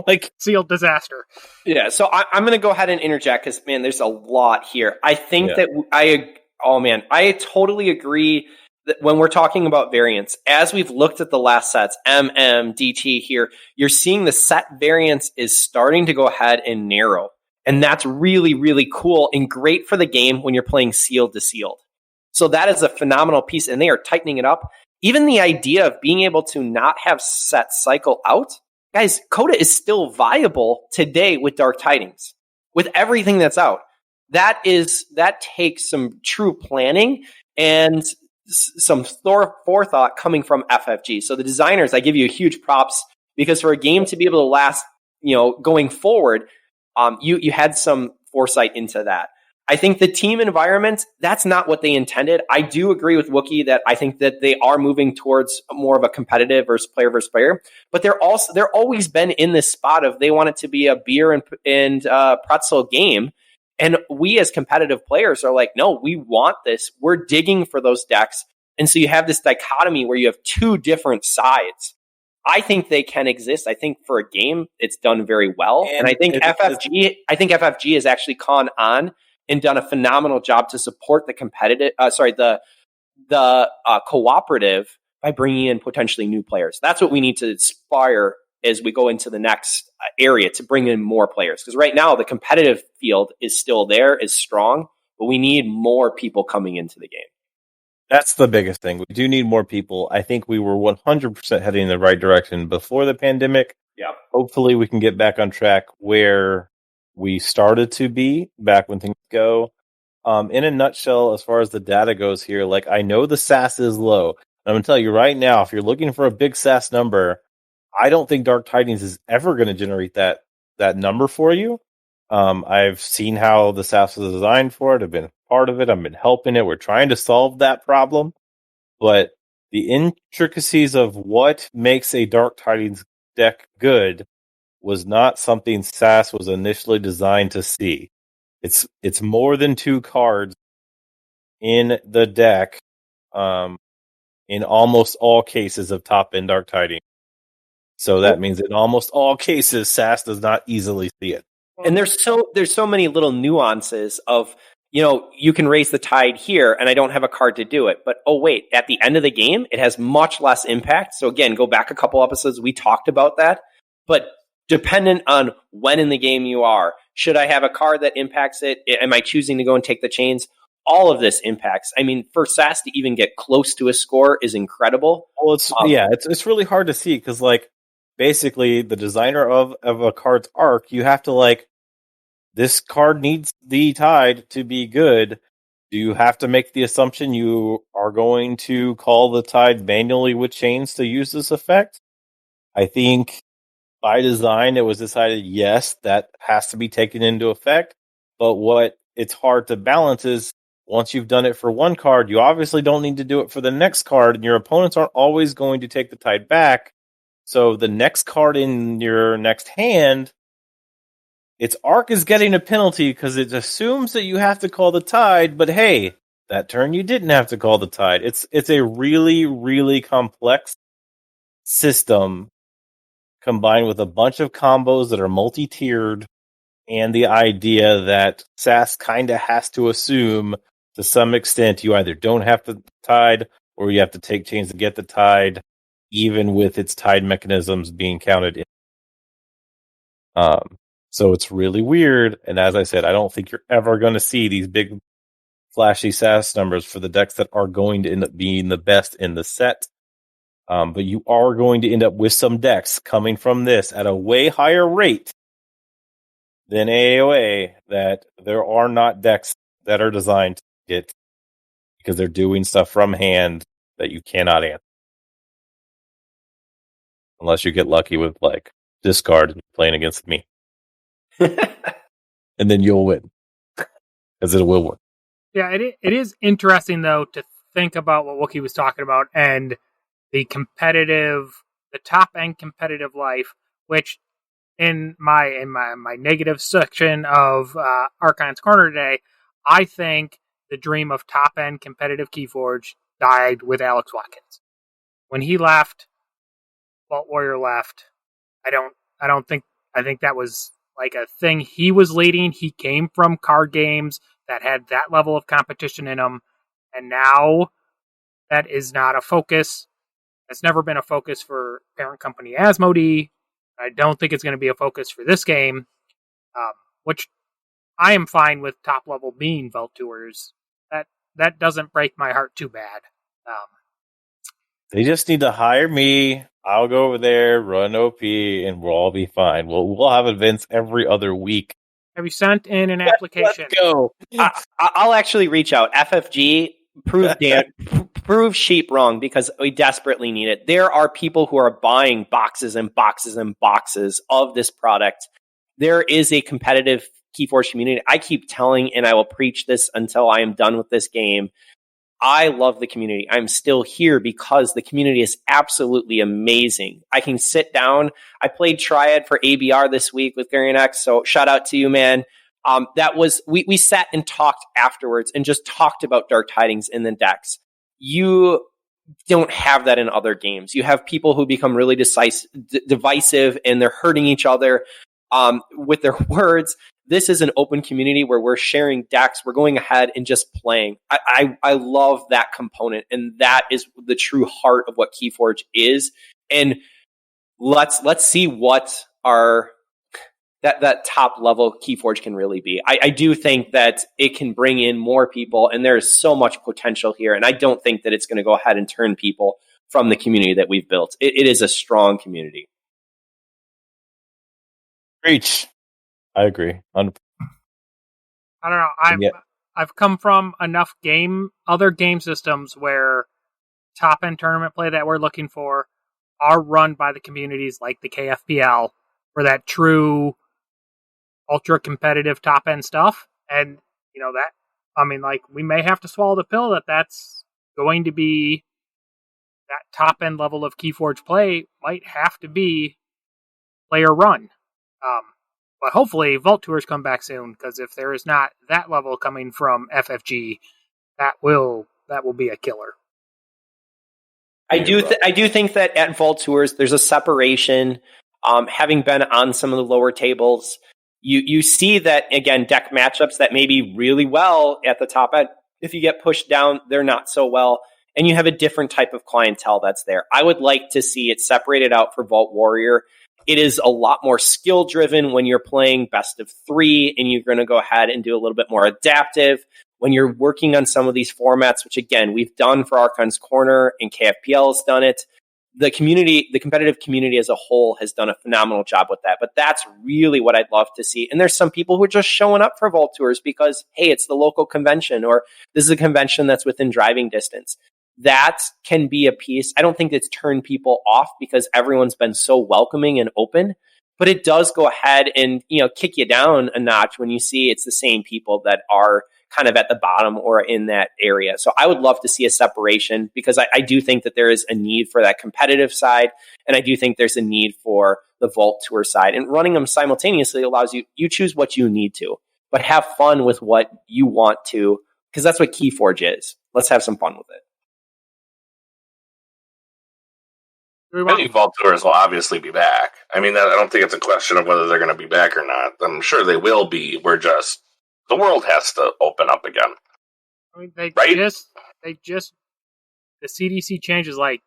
like sealed disaster. Yeah, so I'm going to go ahead and interject because, man, there's a lot here. I think that I totally agree that when we're talking about variants, as we've looked at the last sets, DT here, you're seeing the set variance is starting to go ahead and narrow. And that's really, really cool and great for the game when you're playing sealed to sealed. So that is a phenomenal piece, and they are tightening it up. Even the idea of being able to not have set cycle out, guys, Coda is still viable today with Dark Tidings, with everything that's out. That takes some true planning and some forethought coming from FFG. So the designers, I give you a huge props, because for a game to be able to last, going forward, you had some foresight into that. I think the team environment, that's not what they intended. I do agree with Wookie that I think that they are moving towards more of a competitive versus player, but they're always been in this spot of they want it to be a beer and pretzel game. And we as competitive players are like, no, we want this. We're digging for those decks. And so you have this dichotomy where you have two different sides. I think they can exist. I think for a game, it's done very well. And I think FFG has actually gone on and done a phenomenal job to support the competitive, cooperative by bringing in potentially new players. That's what we need to aspire as we go into the next area, to bring in more players. Because right now, the competitive field is still there, is strong, but we need more people coming into the game. That's the biggest thing. We do need more people. I think we were 100% heading in the right direction before the pandemic. Yeah. Hopefully we can get back on track where we started to be back when things go. In a nutshell, as far as the data goes here, like, I know the SAS is low. I'm going to tell you right now, if you're looking for a big SAS number, I don't think Dark Tidings is ever going to generate that number for you. I've seen how the SAS is designed for it. I've been part of it. I've been helping it. We're trying to solve that problem. But the intricacies of what makes a Dark Tidings deck good was not something SAS was initially designed to see. It's more than 2 cards in the deck, in almost all cases of top-end Dark Tidings. So that means in almost all cases, SAS does not easily see it. And there's so many little nuances of, you can raise the tide here and I don't have a card to do it. But, oh, wait, at the end of the game, it has much less impact. So again, go back a couple episodes. We talked about that. But dependent on when in the game you are. Should I have a card that impacts it? Am I choosing to go and take the chains? All of this impacts. I mean, for SAS to even get close to a score is incredible. Well, it's really hard to see because, like, basically the designer of a card's arc, you have to, like, this card needs the tide to be good. Do you have to make the assumption you are going to call the tide manually with chains to use this effect? I think by design it was decided, yes, that has to be taken into effect. But what it's hard to balance is once you've done it for one card, you obviously don't need to do it for the next card, and your opponents aren't always going to take the tide back. So the next card in your next hand, its arc is getting a penalty because it assumes that you have to call the tide, but hey, that turn you didn't have to call the tide. It's a really, really complex system combined with a bunch of combos that are multi-tiered, and the idea that SAS kind of has to assume to some extent you either don't have the tide or you have to take chains to get the tide, even with its tide mechanisms being counted in. So it's really weird, and as I said, I don't think you're ever going to see these big flashy SAS numbers for the decks that are going to end up being the best in the set. But you are going to end up with some decks coming from this at a way higher rate than AOA, that there are not decks that are designed to get, because they're doing stuff from hand that you cannot answer. Unless you get lucky with, like, discard and playing against me. And then you'll win. Because it will work. Yeah, it is interesting, though, to think about what Wookie was talking about and the top-end competitive life, which in my negative section of Archon's Corner today, I think the dream of top-end competitive Keyforge died with Alex Watkins. When he left, Vault Warrior left, I think that was like a thing he was leading. He came from card games that had that level of competition in them, and now that is not a focus. It's never been a focus for parent company Asmodee. I don't think it's going to be a focus for this game, which I am fine with top level being Vault Tours. That doesn't break my heart too bad. They just need to hire me. I'll go over there, run OP, and we'll all be fine. We'll have events every other week. Have you sent in an application? Let's go. I'll actually reach out. FFG, prove sheep wrong, because we desperately need it. There are people who are buying boxes and boxes and boxes of this product. There is a competitive Keyforge community. I keep telling, and I will preach this until I am done with this game. I love the community. I'm still here because the community is absolutely amazing. I can sit down. I played Triad for ABR this week with Varian X, so shout out to you, man. We sat and talked afterwards and just talked about Dark Tidings in the decks. You don't have that in other games. You have people who become really divisive, and they're hurting each other with their words. This is an open community where we're sharing decks. We're going ahead and just playing. I love that component, and that is the true heart of what Keyforge is. And let's see what that top level Keyforge can really be. I do think that it can bring in more people, and there's so much potential here. And I don't think that it's going to go ahead and turn people from the community that we've built. It is a strong community. Preach. I agree. I don't know. I've come from enough other game systems where top end tournament play that we're looking for are run by the communities like the KFPL for that true ultra competitive top end stuff. And we may have to swallow the pill that's going to be that top end level of Keyforge play might have to be player run. But hopefully Vault Tours come back soon, because if there is not that level coming from FFG, that will be a killer. I do think that at Vault Tours there's a separation. Having been on some of the lower tables, you see that, again, deck matchups that may be really well at the top end. If you get pushed down, they're not so well, and you have a different type of clientele that's there. I would like to see it separated out for Vault Warrior. it is a lot more skill driven when you're playing best of 3 and you're going to go ahead and do a little bit more adaptive when you're working on some of these formats, which again, we've done for Archon's Corner and KFPL has done it. The community, the competitive community as a whole has done a phenomenal job with that. But that's really what I'd love to see. And there's some people who are just showing up for Vault Tours because, hey, it's the local convention, or this is a convention that's within driving distance. That can be a piece. I don't think it's turned people off because everyone's been so welcoming and open, but it does go ahead and, kick you down a notch when you see it's the same people that are kind of at the bottom or in that area. So I would love to see a separation because I do think that there is a need for that competitive side. And I do think there's a need for the Vault Tour side, and running them simultaneously allows you choose what you need to, but have fun with what you want to, because that's what Keyforge is. Let's have some fun with it. I think Vault Tours will obviously be back. I mean, I don't think it's a question of whether they're going to be back or not. I'm sure they will be. The world has to open up again. I mean, the CDC changes, like,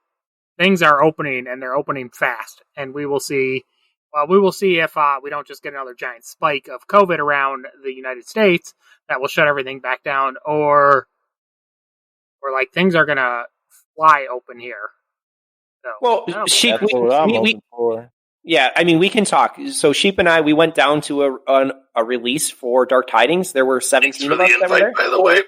things are opening, and they're opening fast, and we will see if we don't just get another giant spike of COVID around the United States that will shut everything back down, or like things are going to fly open here. So, well, Sheep, yeah, I mean, we can talk. So Sheep and I, we went down to a release for Dark Tidings. There were 17 of us that were there. By the way.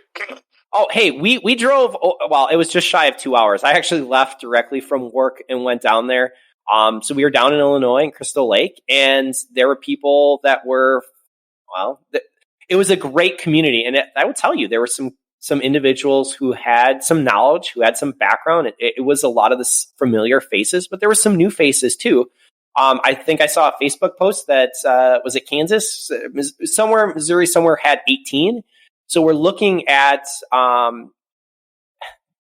Oh, hey, we drove, well, it was just shy of 2 hours. I actually left directly from work and went down there. So we were down in Illinois in Crystal Lake, and there were people that were, it was a great community. And I will tell you, there were some individuals who had some knowledge, who had some background. It was a lot of the familiar faces, but there were some new faces too. I think I saw a Facebook post that, was it Kansas? Somewhere, Missouri, somewhere had 18. So we're looking at, some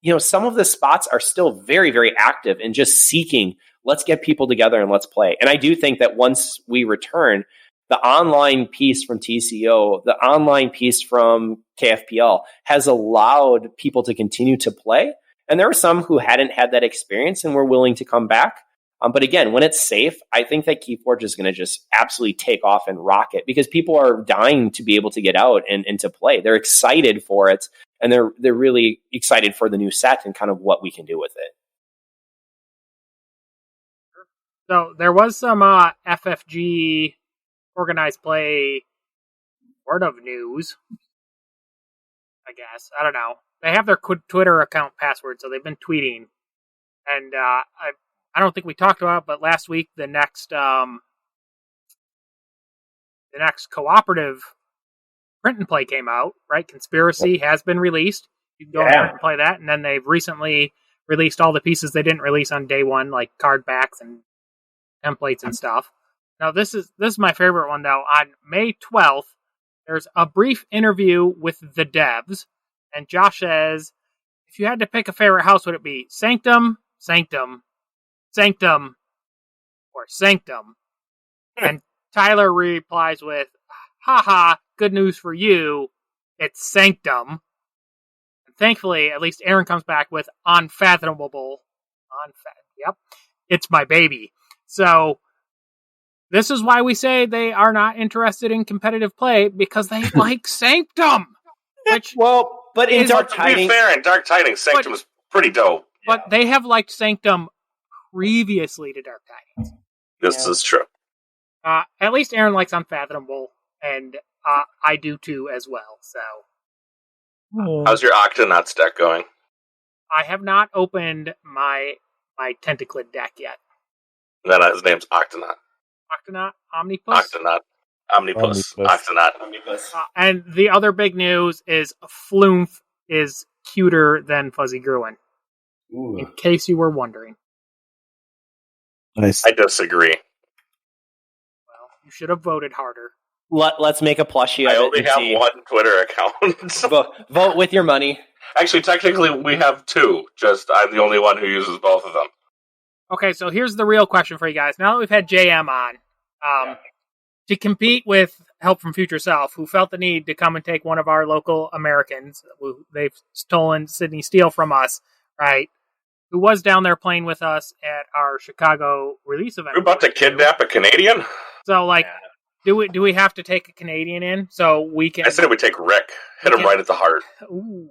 of the spots are still very, very active and just seeking, let's get people together and let's play. And I do think that once we return, the online piece from TCO, the online piece from KFPL has allowed people to continue to play. And there are some who hadn't had that experience and were willing to come back. But again, when it's safe, I think that Keyforge is going to just absolutely take off and rock it because people are dying to be able to get out and to play. They're excited for it, and they're really excited for the new set and kind of what we can do with it. So there was some FFG organized play sort of news, I guess. I don't know. They have their Twitter account password, so they've been tweeting. And I don't think we talked about it, but last week the next cooperative print and play came out, right? Conspiracy has been released. You can go and play that, and then they've recently released all the pieces they didn't release on day one, like card backs and templates and stuff. Now this is my favorite one though. On May 12th, there's a brief interview with the devs, and Josh says, if you had to pick a favorite house, would it be Sanctum, Sanctum, Sanctum, or Sanctum? And Tyler replies with, haha, good news for you, it's Sanctum. And thankfully, at least Aaron comes back with unfathomable. Yep, it's my baby. So, this is why we say they are not interested in competitive play, because they like Sanctum. Which, but in Dark Tidings... To be fair, in Dark Tidings, Sanctum is pretty dope. But they have liked Sanctum previously to Dark Tidings. This is true. At least Aaron likes Unfathomable, and I do too as well. So, how's your Octonauts deck going? I have not opened my Tentaclid deck yet. Then his name's Octonaut. Octonaut? Omnipus? Octonaut. Omnipus. Octonaut. Omnipus. And the other big news is Flumph is cuter than Fuzzy Gruen. Ooh. In case you were wondering. Nice. I disagree. Well, you should have voted harder. Let's make a plushie of it. I only have one Twitter account. Vote with your money. Actually, technically, we have two. Just I'm the only one who uses both of them. Okay, so here's the real question for you guys. Now that we've had JM on, to compete with Help from Future Self, who felt the need to come and take one of our local Americans, who they've stolen Sydney Steele from us, right? who was down there playing with us at our Chicago release event. We're about to kidnap a Canadian? So, like, do we have to take a Canadian in so we can? I said we take Rick. Hit him right at the heart. Ooh,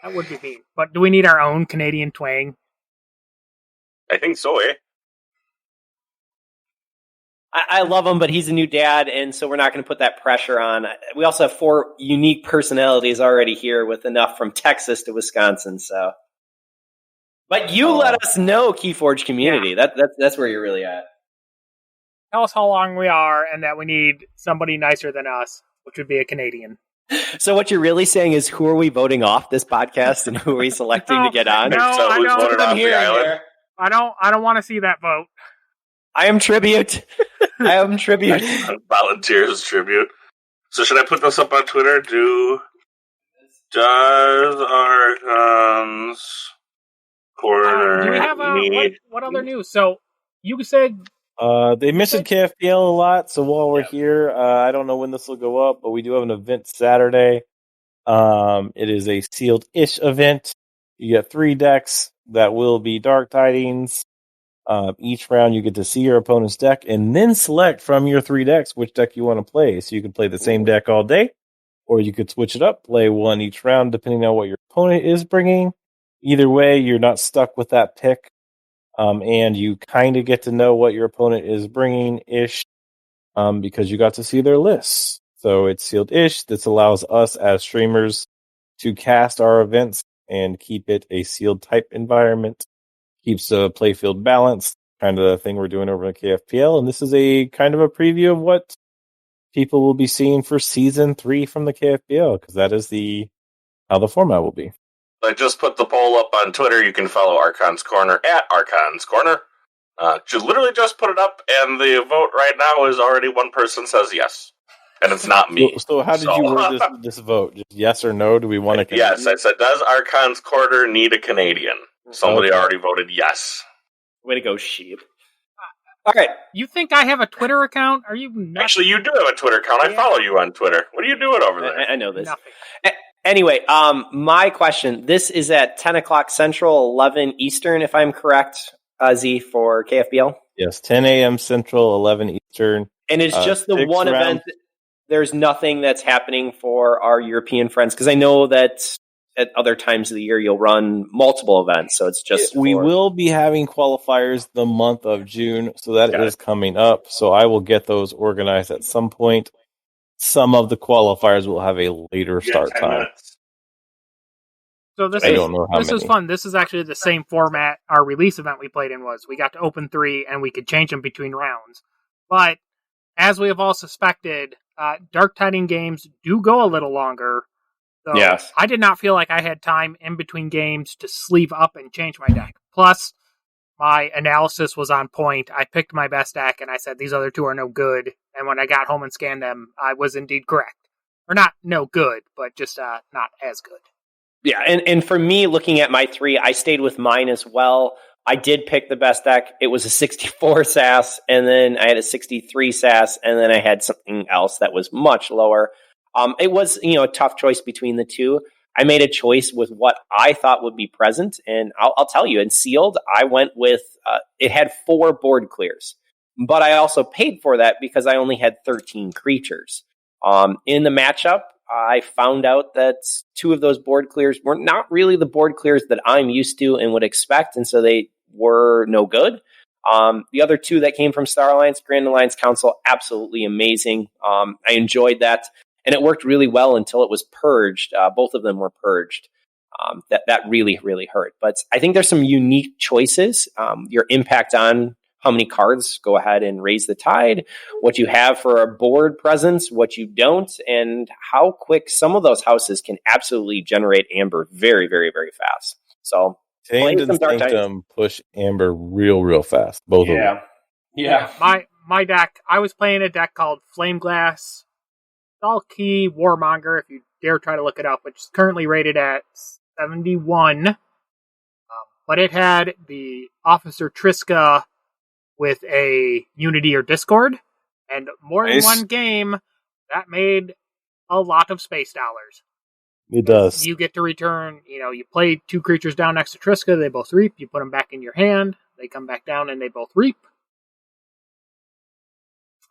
that would be mean. But do we need our own Canadian twang? I think so, eh? I love him, but he's a new dad, and so we're not going to put that pressure on. We also have 4 unique personalities already here with enough from Texas to Wisconsin. So, but you let us know, Keyforge community. Yeah. That's where you're really at. Tell us how long we are, and that we need somebody nicer than us, which would be a Canadian. So what you're really saying is, who are we voting off this podcast, and who are we selecting to get on? No, so who's voted off the island? I don't want to see that vote. I am tribute. I am tribute. Volunteers tribute. So should I put this up on Twitter? Does Archons Corner do we have what other news? So you said they mentioned KFPL a lot. So while we're here, I don't know when this will go up, but we do have an event Saturday. It is a sealed-ish event. You get 3 decks that will be Dark Tidings. Each round you get to see your opponent's deck and then select from your 3 decks which deck you want to play. So you can play the same deck all day, or you could switch it up, play one each round depending on what your opponent is bringing. Either way, you're not stuck with that pick, and you kind of get to know what your opponent is bringing-ish because you got to see their lists. So it's sealed-ish. This allows us as streamers to cast our events and keep it a sealed type environment. Keeps the playfield balanced, kind of the thing we're doing over at KFPL. And this is a kind of a preview of what people will be seeing for Season 3 from the KFPL, because that is how the format will be. I just put the poll up on Twitter. You can follow Archon's Corner at Archon's Corner. Literally just put it up, and the vote right now is already one person says yes. And it's not me. So how did you word this vote? Just yes or no? Do we want a Canadian? Yes, I said, does Archon's Corner need a Canadian? Somebody already voted yes. Way to go, sheep. All right. You think I have a Twitter account? Are you nuts? Actually, you do have a Twitter account. I follow you on Twitter. What are you doing over there? I know this. Nothing. Anyway, my question. This is at 10 o'clock Central, 11 Eastern, if I'm correct, Z, for KFBL? Yes, 10 a.m. Central, 11 Eastern. And it's just the one event. There's nothing that's happening for our European friends, because I know that at other times of the year you'll run multiple events, so it's just we will be having qualifiers the month of June, so that is coming up. So I will get those organized at some point. Some of the qualifiers will have a later start time. So this is fun. This is actually the same format our release event we played in was. We got to open 3 and we could change them between rounds. But as we have all suspected, Dark Tiding games do go a little longer. So yes. I did not feel like I had time in between games to sleeve up and change my deck. Plus, my analysis was on point. I picked my best deck, and I said these other 2 are no good. And when I got home and scanned them, I was indeed correct. Or not no good, but just not as good. Yeah, and for me, looking at my 3, I stayed with mine as well. I did pick the best deck. It was a 64 SAS, and then I had a 63 SAS, and then I had something else that was much lower. It was, a tough choice between the 2. I made a choice with what I thought would be present, and I'll tell you, in Sealed, I went with, it had 4 board clears, but I also paid for that because I only had 13 creatures. In the matchup, I found out that 2 of those board clears were not really the board clears that I'm used to and would expect, and so they were no good. The other 2 that came from Star Alliance, Grand Alliance Council, absolutely amazing. I enjoyed that. And it worked really well until it was purged. Both of them were purged. That really, really hurt. But I think there's some unique choices. Your impact on how many cards go ahead and raise the tide, what you have for a board presence, what you don't, and how quick some of those houses can absolutely generate Amber very, very, very fast. So, Tamed and Sanctum push Amber real fast. Both of them. Yeah. My deck, I was playing a deck called Flame Glass Key Warmonger, if you dare try to look it up, which is currently rated at 71. But it had the Officer Triska with a Unity or Discord, and more than one game, that made a lot of space dollars. It does. You get to return, you play 2 creatures down next to Triska, they both reap, you put them back in your hand, they come back down and they both reap.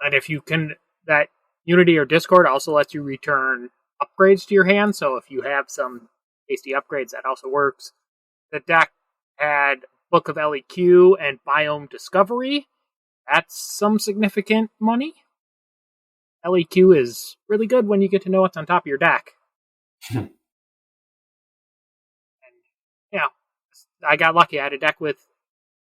And if you can, that Unity or Discord also lets you return upgrades to your hand, so if you have some tasty upgrades, that also works. The deck had Book of LEQ and Biome Discovery. That's some significant money. LEQ is really good when you get to know what's on top of your deck. And, I got lucky. I had a deck with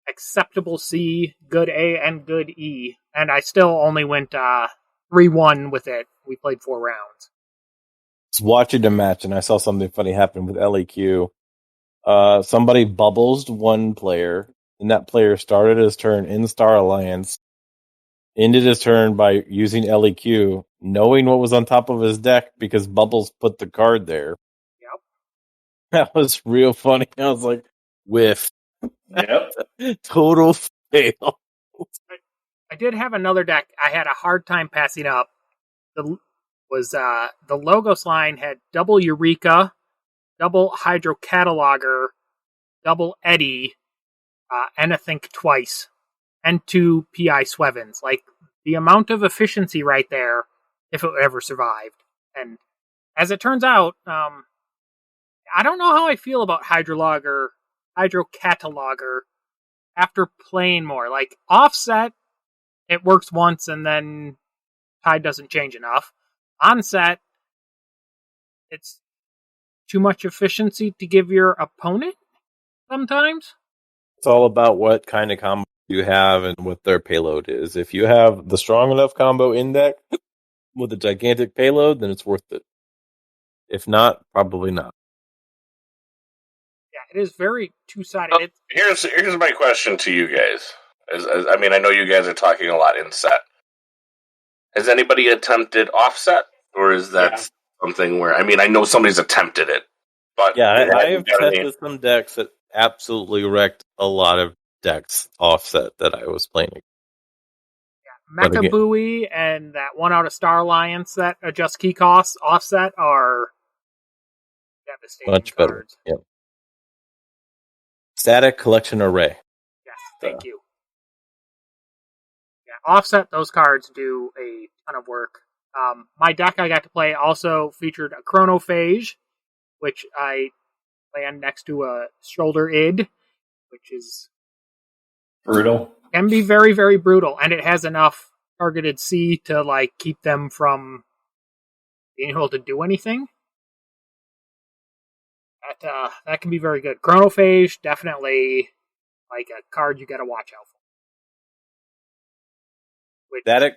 acceptable C, good A, and good E. And I still only went 3-1 with it. We played 4 rounds. I was watching the match and I saw something funny happen with LEQ. Somebody bubbles one player, and that player started his turn in Star Alliance, ended his turn by using LEQ, knowing what was on top of his deck because Bubbles put the card there. Yep. That was real funny. I was like, whiff. Yep. Total fail. I did have another deck I had a hard time passing up. The Logos line had double Eureka, double Hydro Cataloger, double Eddy, and I think twice, and 2 PI Swevens. Like, the amount of efficiency right there, if it ever survived. And as it turns out, I don't know how I feel about Hydro Cataloger after playing more. Like, Offset, it works once and then tide doesn't change enough. Onset, it's too much efficiency to give your opponent sometimes. It's all about what kind of combo you have and what their payload is. If you have the strong enough combo in deck with a gigantic payload, then it's worth it. If not, probably not. Yeah, it is very two-sided. Here's my question to you guys. I know you guys are talking a lot in set. Has anybody attempted offset, or is that something where I know somebody's attempted it, but I have tested some decks that absolutely wrecked a lot of decks offset that I was playing. Yeah, Mecha Buoy and that one out of Star Alliance that adjusts key costs offset are devastating. Much cards. better. Yep. Static Collection Array. Yes, thank you. Yeah, offset, those cards do a ton of work. My deck I got to play also featured a Chronophage, which I land next to a Shoulder Id, which is brutal. Can be very, very brutal, and it has enough targeted C to keep them from being able to do anything. That can be very good. Chronophage, definitely a card you got to watch out for. Static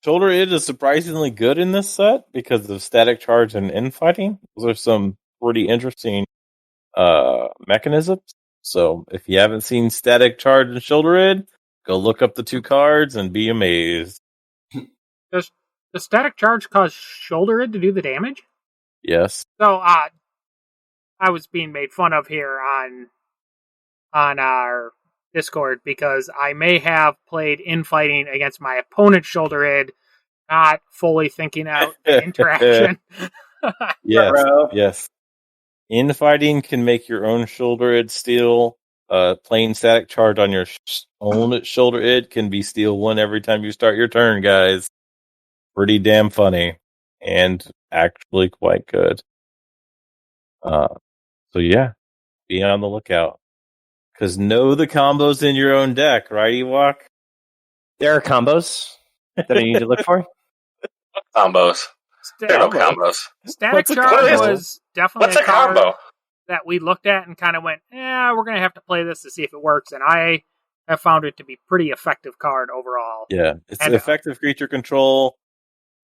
Shoulder Id is surprisingly good in this set because of Static Charge and Infighting. Those are some pretty interesting mechanisms. So if you haven't seen Static Charge and Shoulder Id, go look up the 2 cards and be amazed. Does the Static Charge cause Shoulder Id to do the damage? Yes. So I was being made fun of here on our Discord because I may have played Infighting against my opponent's Shoulder Id, not fully thinking out the interaction. Yes. Infighting can make your own Shoulder Id steal. Playing Static Charge on your own Shoulder Id can be steal 1 every time you start your turn, guys. Pretty damn funny. And actually quite good. So yeah, be on the lookout. Because know the combos in your own deck, right, Ewok? There are combos that I need to look for. Combos. There are no combos. Static Charge was definitely a combo that we looked at and kind of went, we're going to have to play this to see if it works. And I have found it to be pretty effective card overall. Yeah, it's effective creature control.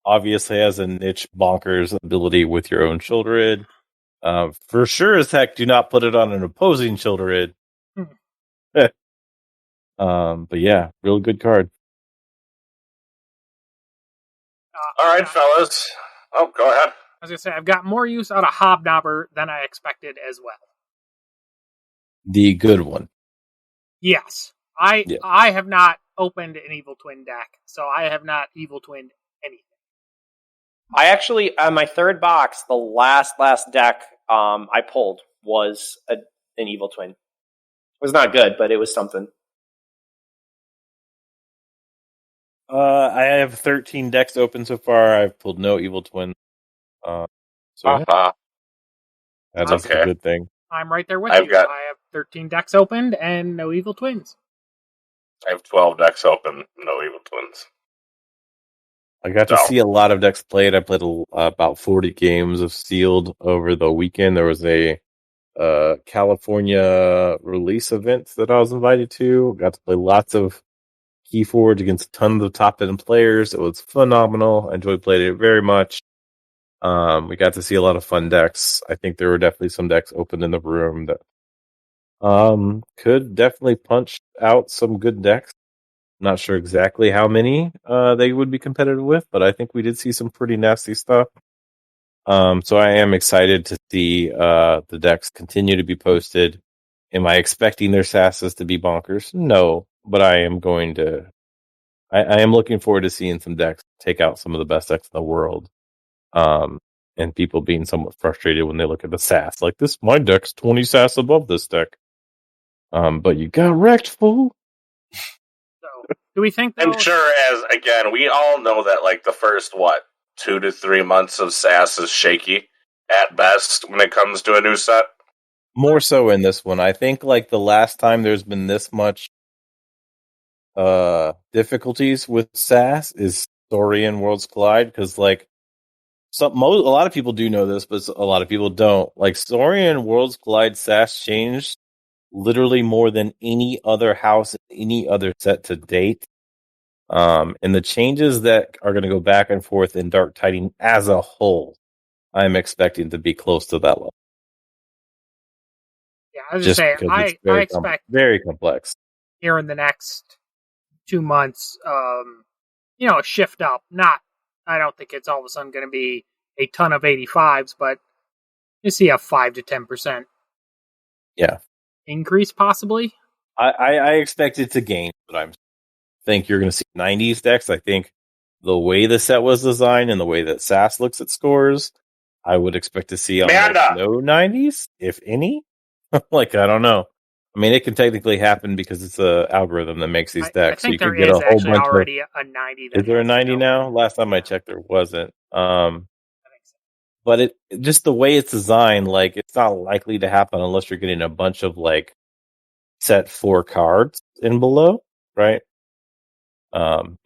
Obviously has a niche bonkers ability with your own Shoulder Id. For sure as heck, do not put it on an opposing Shoulder Id. But yeah, real good card. All right, fellas. Oh, go ahead. I was going to say, I've got more use out of Hobnobber than I expected as well. The good one. Yes. I have not opened an Evil Twin deck, so I have not Evil Twinned anything. I actually, on my third box, the last deck I pulled was an Evil Twin. It was not good, but it was something. I have 13 decks open so far. I've pulled no Evil Twin. That's Okay. a good thing. I'm right there with I you. I have 13 decks opened and no Evil Twins. I have 12 decks open, no Evil Twins. I got to see a lot of decks played. I played about 40 games of Sealed over the weekend. There was a California release event that I was invited to. Got to play lots of Keyforge against tons of top-end players. It was phenomenal. I enjoyed playing it very much. We got to see a lot of fun decks. I think there were definitely some decks open in the room that could definitely punch out some good decks. Not sure exactly how many they would be competitive with, but I think we did see some pretty nasty stuff. So I am excited to see the decks continue to be posted. Am I expecting their sasses to be bonkers? No, but I am going to. I am looking forward to seeing some decks take out some of the best decks in the world. And people being somewhat frustrated when they look at the sass. Like, my deck's 20 sass above this deck. But you got wrecked, fool. So, do we think I'm sure, as again, we all know that like the first 2 to 3 months of SAS is shaky at best when it comes to a new set. More so in this one. I think like the last time there's been this much difficulties with SAS is Saurian Worlds Collide, because like a lot of people do know this, but a lot of people don't. Like, Saurian Worlds Collide SAS changed literally more than any other house in any other set to date. And the changes that are going to go back and forth in Dark Tidings as a whole, I'm expecting to be close to that level. Yeah, I was just saying, I expect very complex here in the next 2 months, a shift up. I don't think it's all of a sudden going to be a ton of 85s, but you see a 5 to 10%. Increase possibly. I expect it to gain, but I think you're going to see 90s decks. I think the way the set was designed and the way that SAS looks at scores, I would expect to see almost no 90s, if any. Like, I don't know. I mean, it can technically happen because it's an algorithm that makes these decks. I think so you there could get is a whole actually bunch already a 90. Is there a 90 now? Last time I checked, there wasn't. But just the way it's designed, like, it's not likely to happen unless you're getting a bunch of like set 4 cards and below, right?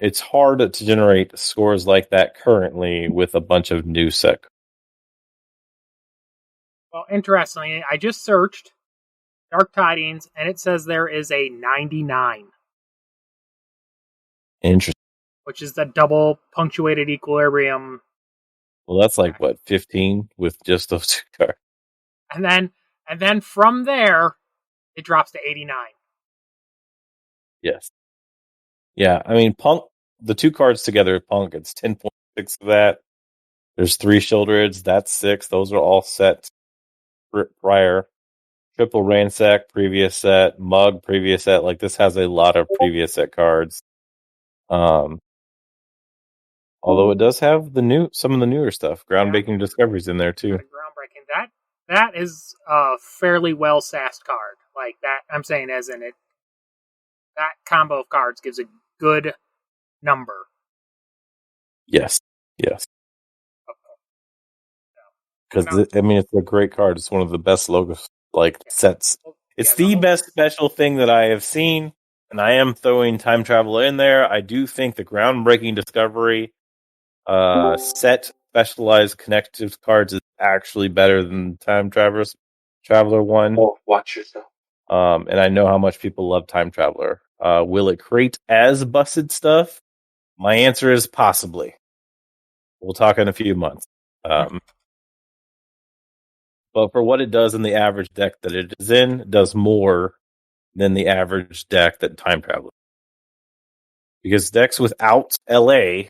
It's hard to generate scores like that currently with a bunch of new set. Well, interestingly, I just searched Dark Tidings, and it says there is a 99. Interesting. Which is the double punctuated equilibrium. Well, that's like, what, 15 with just those 2 cards? And then from there, it drops to 89. Yes. Yeah, I mean, Punk, the 2 cards together, Punk, it's 10.6 of that. There's 3 Shieldreds, that's 6. Those are all set prior. Triple Ransack, previous set. Mug, previous set. Like, this has a lot of previous set cards. Although it does have some of the newer stuff. Groundbreaking discoveries in there, too. Groundbreaking. That is a fairly well-sassed card. Like, that, I'm saying as in it, that combo of cards gives a good number. Yes. Because, I mean, it's a great card. It's one of the best logos, sets. It's the best special thing that I have seen, and I am throwing Time Traveler in there. I do think the Groundbreaking Discovery set specialized connective cards is actually better than Time Traveler one. Oh, watch yourself. And I know how much people love Time Traveler. Will it create as busted stuff? My answer is possibly. We'll talk in a few months. But for what it does in the average deck that it is in, it does more than the average deck that Time Traveler. Because decks without LA,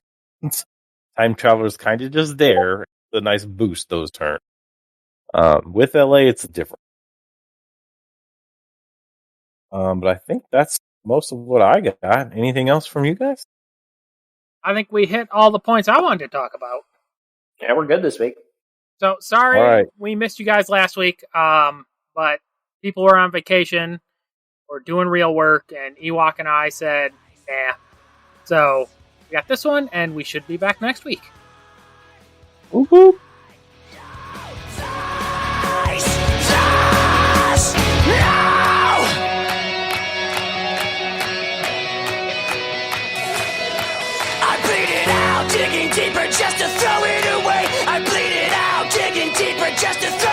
Time Traveler is kind of just there. It's a nice boost those turns. With LA, it's different. But I think that's most of what I got. Anything else from you guys? I think we hit all the points I wanted to talk about. Yeah, we're good this week. So sorry All right. we missed you guys last week, but people were on vacation or doing real work, and Ewok and I said, nah. So we got this one, and we should be back next week. Woo-hoo. Digging deeper just to throw it away. I bleed it out, digging deeper just to throw